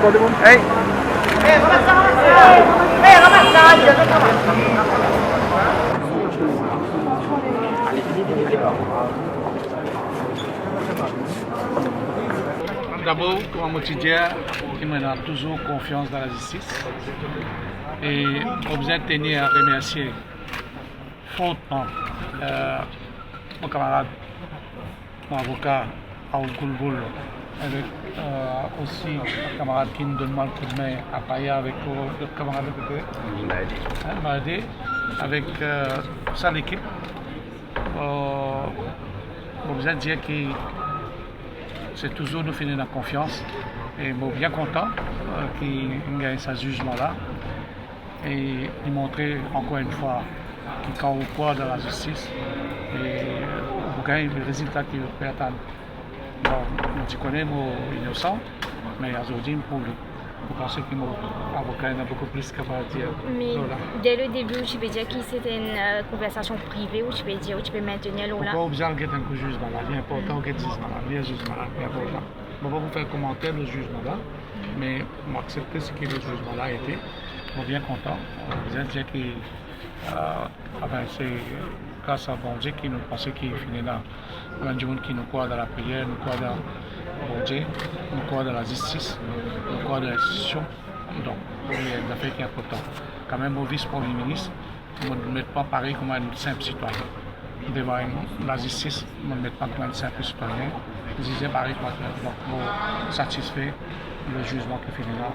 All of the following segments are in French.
Hey. D'abord, comme je dis, il a toujours confiance dans la justice. Et vous êtes tenu à remercier fortement mon camarade, mon avocat, Aoul Goulboul, avec aussi un camarade qui nous donne mal coup de main à Paya avec le camarade Maladé, avec ça l'équipe. Vous êtes dire que c'est toujours nous finir la confiance et je suis bien content qu'il gagne ce jugement-là et il montrer encore une fois qu'il croit au poids de la justice et vous gagnez le résultat qu'il peut attendre. Bon, je connais mon innocent, mais aujourd'hui pour lui. Vous pensez que mon avocat a beaucoup plus qu'à dire. Mais dès le début, je peux dire que c'était une conversation privée où tu peux dire, où tu peux maintenir l'eau là. Pourquoi vous avez un jugement là? Il est important que jugement là, il y a un jugement là, il est important. Je ne vais pas vous faire commenter le jugement là, mais je accepter ce que le jugement là a été. Je suis bien content. Vous avez dit que c'est grâce à bon Dieu qui nous pensait qu'il finit là. Il y a des gens qui nous croient dans la prière, nous croient dans bon Dieu, nous croient dans la justice, nous croient dans l'institution. Donc, il y a des affaires qui sont importantes. Quand même, au vice-premier ministre, on ne met pas pareil comme un simple citoyen. Devant la justice, on ne met pas comme un simple citoyen. Je disais pareil comme un donc, on satisfait le jugement qui finit là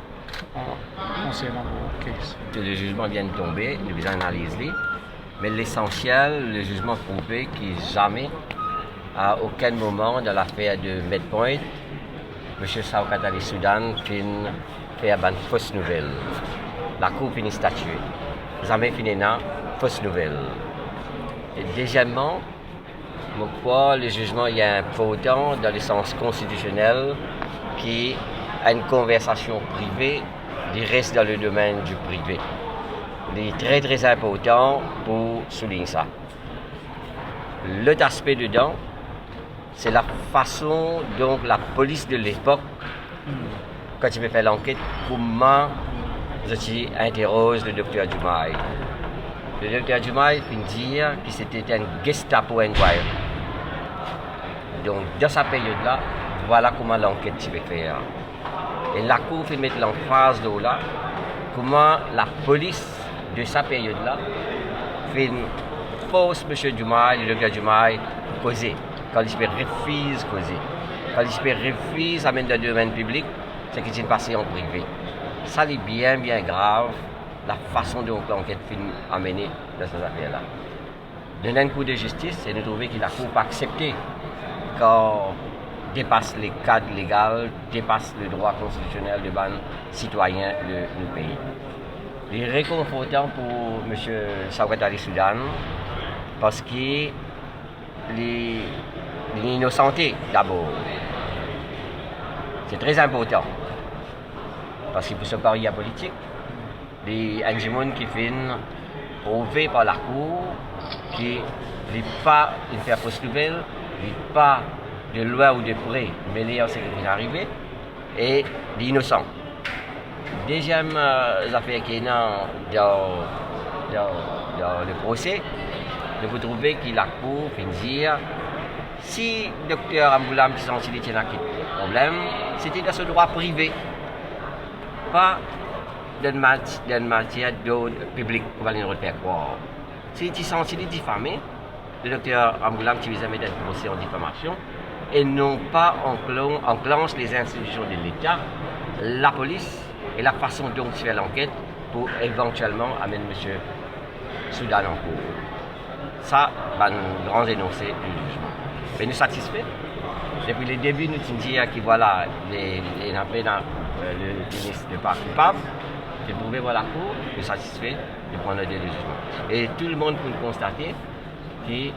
concernant vos cases. Le jugement vient de tomber, nous allons analyser. Mais l'essentiel, le jugement prouvé qu'il jamais, à aucun moment dans l'affaire de Medpoint, M. Saoukatali Soudan fait une fausse nouvelle. La Cour finit statuer. Jamais fini là, fausse nouvelle. Et deuxièmement, je crois le jugement il y a un important dans le sens constitutionnel qui a une conversation privée qui reste dans le domaine du privé. Il est très très important pour souligner ça. L'autre aspect dedans, c'est la façon dont la police de l'époque, quand il veut faire l'enquête, comment je interroge le docteur Dumaï. Le docteur Dumaï finit dire que c'était un Gestapo inquiry. Donc dans cette période-là, voilà comment l'enquête tu veux faire. Et la Cour fait mettre l'emphase de là, comment la police de cette période-là fait force M. Dumaï, le docteur Dumaï, causer. Quand il refuse de causer. Quand il refuse d'amener dans le domaine public, c'est qu'il est passé en privé. Ça est bien grave, la façon dont l'enquête finit amenée dans ces affaires-là. Dans un coup de justice, et nous trouvons que la Cour n'a pas accepté quand dépasse les cadres légaux, dépasse le droit constitutionnel de ban citoyen du pays. Il est réconfortant pour M. Saoukatali Soudan parce qu'il est innocenté d'abord. C'est très important parce qu'il peut se parier à politique. Il y a des gens qui viennent prouver par la Cour qu'il n'est pas une faire fausse nouvelle, il n'est pas de loin ou de près mêlé à ce qui est arrivé et l'innocent. Deuxième affaire qui est dans le procès, vous trouvez que la Cour fait dire si le docteur Amboulam qui sont il tient un problème, c'était dans ce droit privé, pas dans une matière d'ordre public pour aller nous faire croire. Si il est diffamé, le docteur Amboulam qui vient mettre un procès en diffamation et non pas enclenche les institutions de l'État, la police et la façon dont tu fais l'enquête pour éventuellement amener M. Soudan en cours. Ça, c'est un grand énoncé du jugement. Mais nous satisfaits. Depuis le début, nous disons que voilà, le ministre n'est pas coupable, de prouver voilà la Cour, nous satisfaits de prendre le jugement. Et tout le monde peut constater que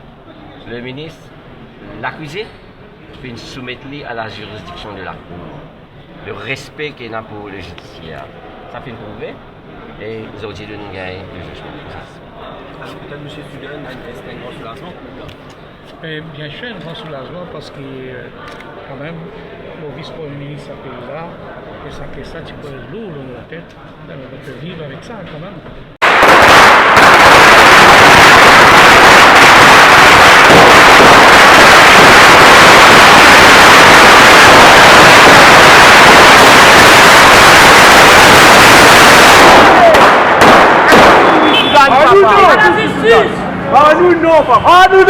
le ministre, l'accusé, peut soumettre à la juridiction de la Cour. Le respect qu'il a pour le judiciaire. Ça fait prouver et aujourd'hui nous gagnons le jugement. Alors peut-être M. Soudan a un grand soulagement pour le Bien sûr, un grand soulagement parce que quand même, le vice-premier ministre là, ça que ça, tu peux être lourd dans la tête. On peut vivre avec ça quand même. À nous non, papa. À nous